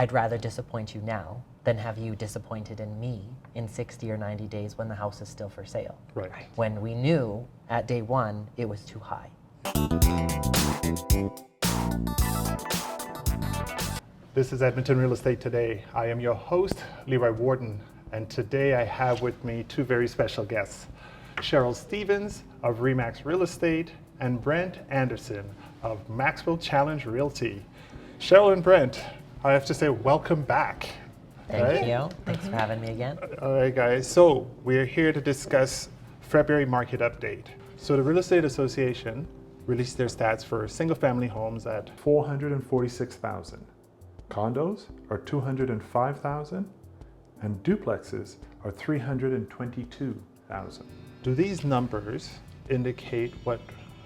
I'd rather disappoint you now than have you disappointed in me in 60 or 90 days when the house is still for sale. Right. When we knew at day one it was too high. This is Edmonton Real Estate Today. I am your host, LeRoy Warden, and today I have with me two very special guests, Sheryl Stevens of Remax Real Estate and Brent Anderson of Maxwell Challenge Realty. Sheryl and Brent, I have to say welcome back. Thank you. Thanks for having me again. All right, guys. So we're here to discuss February market update. So the Real Estate Association released their stats for single-family homes at 446,000. Condos are 205,000, and duplexes are 322,000. Do these numbers indicate what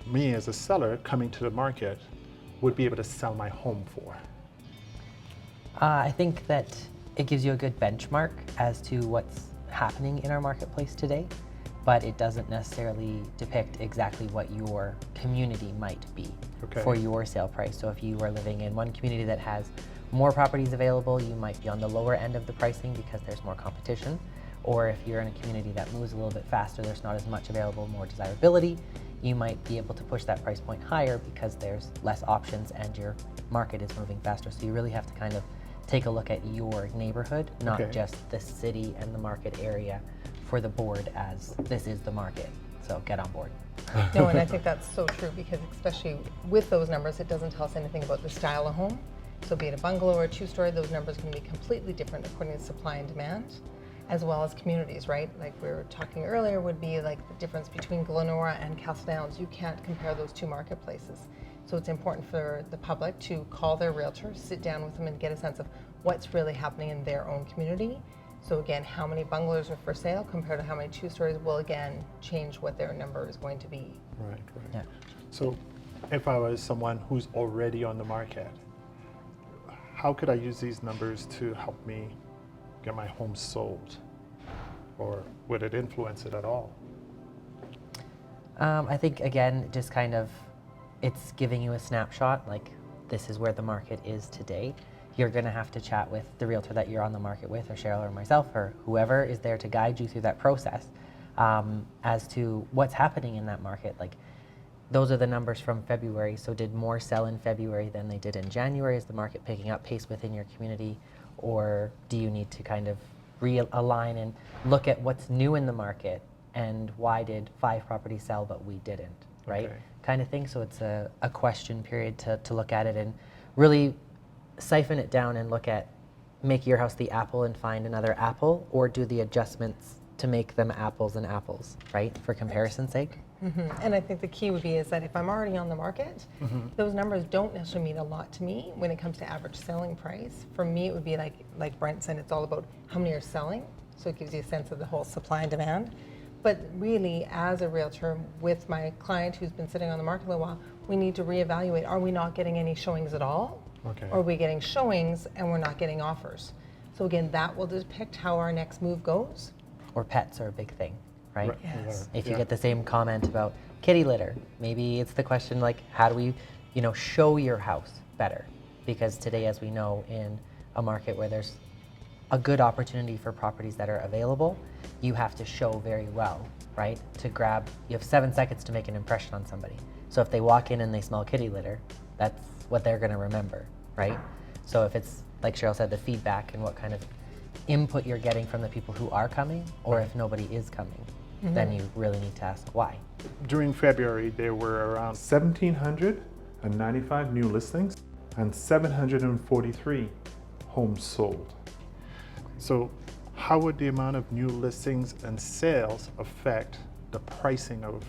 me as a seller coming to the market would be able to sell my home for? I think that it gives you a good benchmark as to what's happening in our marketplace today, but it doesn't necessarily depict exactly what your community might be for your sale price. So if you are living in one community that has more properties available, you might be on the lower end of the pricing because there's more competition. Or if you're in a community that moves a little bit faster, there's not as much available, more desirability, you might be able to push that price point higher because there's less options and your market is moving faster. So you really have to kind of take a look at your neighborhood, not just the city and the market area for the board as this is the market. So get on board. No, and I think that's so true because especially with those numbers, it doesn't tell us anything about the style of home. So be it a bungalow or a two-story, those numbers can be completely different according to supply and demand, as well as communities, right? Like we were talking earlier would be like the difference between Glenora and Castle Downs. You can't compare those two marketplaces. So it's important for the public to call their realtor, sit down with them and get a sense of what's really happening in their own community. So again, how many bungalows are for sale compared to how many two-stories will again change what their number is going to be. Right. Yeah. So if I was someone who's already on the market, how could I use these numbers to help me get my home sold? Or would it influence it at all? I think again, just kind of, it's giving you a snapshot, like this is where the market is today. You're gonna have to chat with the realtor that you're on the market with, or Sheryl or myself, or whoever is there to guide you through that process as to what's happening in that market. Like those are the numbers from February. So did more sell in February than they did in January? Is the market picking up pace within your community? Or do you need to kind of realign and look at what's new in the market and why did 5 properties sell but we didn't, right? Kind of thing. So it's a question period to look at it and really siphon it down and look at, make your house the apple and find another apple, or do the adjustments to make them apples and apples, right? For comparison's sake. And I think the key would be is that if I'm already on the market, those numbers don't necessarily mean a lot to me when it comes to average selling price. For me, it would be like Brent said, it's all about how many are selling. So it gives you a sense of the whole supply and demand. But really, as a realtor with my client who's been sitting on the market a little while, we need to reevaluate, are we not getting any showings at all? Or are we getting showings and we're not getting offers? So again, that will depict how our next move goes. Or pets are a big thing, right? Yes. If you get the same comment about kitty litter, maybe it's the question like, how do we, show your house better? Because today, as we know, in a market where there's a good opportunity for properties that are available, you have to show very well, right? To grab, you have 7 seconds to make an impression on somebody. So if they walk in and they smell kitty litter, that's what they're gonna remember, right? So if it's, like Sheryl said, the feedback and what kind of input you're getting from the people who are coming, or if nobody is coming, then you really need to ask why. During February, there were around 1,795 new listings and 743 homes sold. So how would the amount of new listings and sales affect the pricing of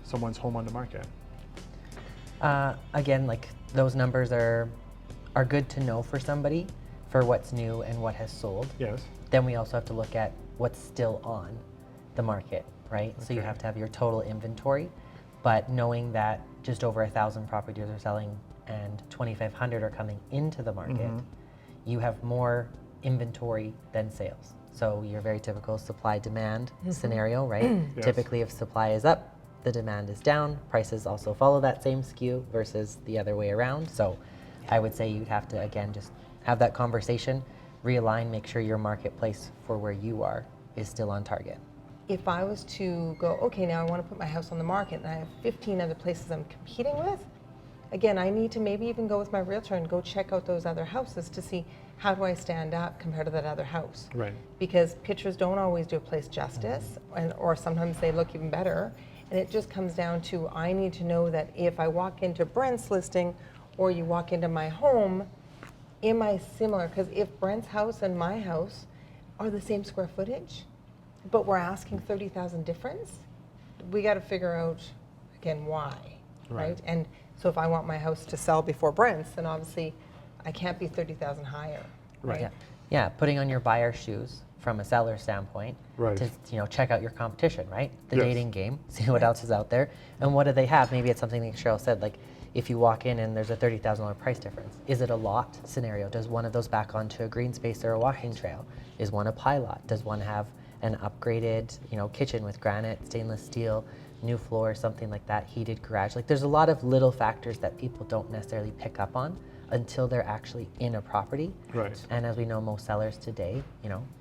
someone's home on the market? Again, like those numbers are good to know for somebody for what's new and what has sold. Yes. Then we also have to look at what's still on the market, right? So you have to have your total inventory, but knowing that just over 1,000 properties are selling and 2,500 are coming into the market, you have more inventory than sales. So your very typical supply-demand scenario, right? Yes. Typically, if supply is up, the demand is down. Prices also follow that same skew versus the other way around. So I would say you'd have to, again, just have that conversation, realign, make sure your marketplace for where you are is still on target. If I was to go, okay, now I want to put my house on the market and I have 15 other places I'm competing with, again, I need to maybe even go with my realtor and go check out those other houses to see how do I stand up compared to that other house. Right. Because pictures don't always do a place justice, or sometimes they look even better. And it just comes down to, I need to know that if I walk into Brent's listing or you walk into my home, am I similar? Because if Brent's house and my house are the same square footage, but we're asking 30,000 difference, we got to figure out, again, why, right? And so if I want my house to sell before Brent's, then obviously I can't be 30,000 higher, right? Yeah, putting on your buyer's shoes from a seller standpoint to check out your competition, right? The dating game, see what else is out there, and what do they have? Maybe it's something like Sheryl said, like if you walk in and there's a $30,000 price difference, is it a lot scenario? Does one of those back onto a green space or a walking trail? Is one a pie lot? Does one have an upgraded, kitchen with granite, stainless steel, new floor, something like that, heated garage? Like there's a lot of little factors that people don't necessarily pick up on until they're actually in a property. Right. And as we know, most sellers today,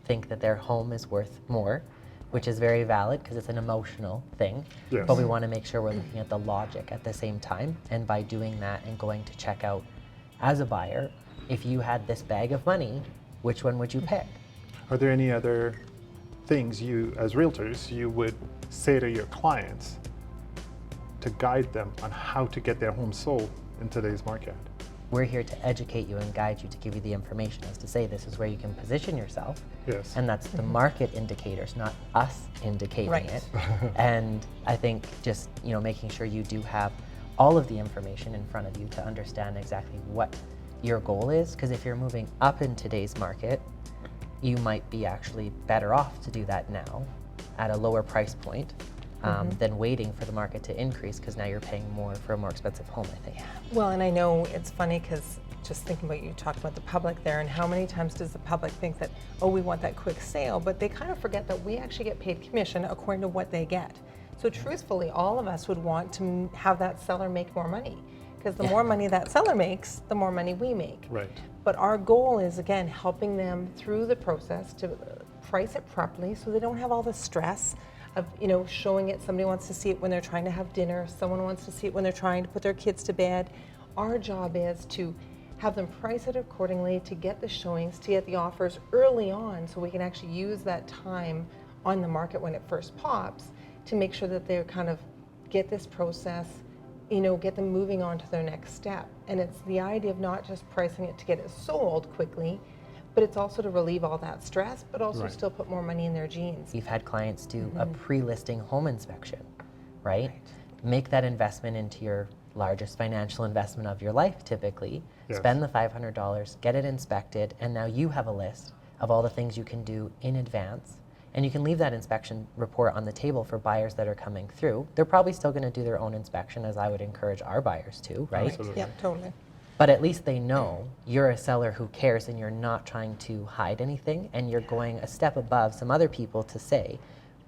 think that their home is worth more, which is very valid because it's an emotional thing. Yes. But we want to make sure we're looking at the logic at the same time. And by doing that and going to check out as a buyer, if you had this bag of money, which one would you pick? Are there any other things you, as realtors, you would say to your clients to guide them on how to get their home sold in today's market? We're here to educate you and guide you, to give you the information as to say this is where you can position yourself. Yes. And that's the market indicators, not us indicating it. And I think just making sure you do have all of the information in front of you to understand exactly what your goal is. Because if you're moving up in today's market, you might be actually better off to do that now at a lower price point than waiting for the market to increase, because now you're paying more for a more expensive home, I think. Well, and I know it's funny because just thinking about, you talked about the public there, and how many times does the public think that, oh, we want that quick sale, but they kind of forget that we actually get paid commission according to what they get. So truthfully, all of us would want to have that seller make more money, because the more money that seller makes, the more money we make. Right. But our goal is, again, helping them through the process to price it properly so they don't have all the stress of showing it. Somebody wants to see it when they're trying to have dinner. Someone wants to see it when they're trying to put their kids to bed. Our job is to have them price it accordingly, to get the showings, to get the offers early on, so we can actually use that time on the market when it first pops to make sure that they kind of get this process, get them moving on to their next step. And it's the idea of not just pricing it to get it sold quickly, but it's also to relieve all that stress, but also still put more money in their jeans. We've had clients do a pre-listing home inspection, right? Make that investment into your largest financial investment of your life, typically. Spend the $500, get it inspected, and now you have a list of all the things you can do in advance. And you can leave that inspection report on the table for buyers that are coming through. They're probably still going to do their own inspection, as I would encourage our buyers to, right? Absolutely. Yeah, totally. But at least they know you're a seller who cares, and you're not trying to hide anything, and you're going a step above some other people to say,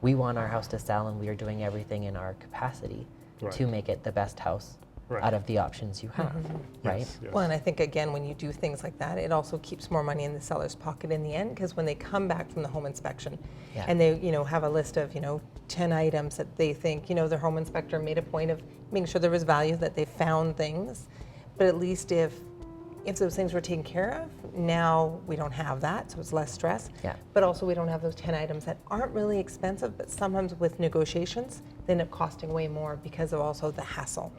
we want our house to sell and we are doing everything in our capacity to make it the best house out of the options you have, right? Yes. Well, and I think, again, when you do things like that, it also keeps more money in the seller's pocket in the end, because when they come back from the home inspection and they have a list of 10 items that they think their home inspector made a point of making sure there was value, that they found things, but at least if those things were taken care of, now we don't have that, so it's less stress. But also we don't have those 10 items that aren't really expensive, but sometimes with negotiations they end up costing way more because of also the hassle.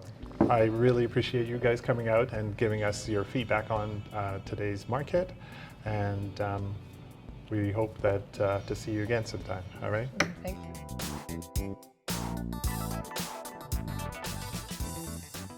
I really appreciate you guys coming out and giving us your feedback on today's market, and we hope that to see you again sometime. All right. Thank you.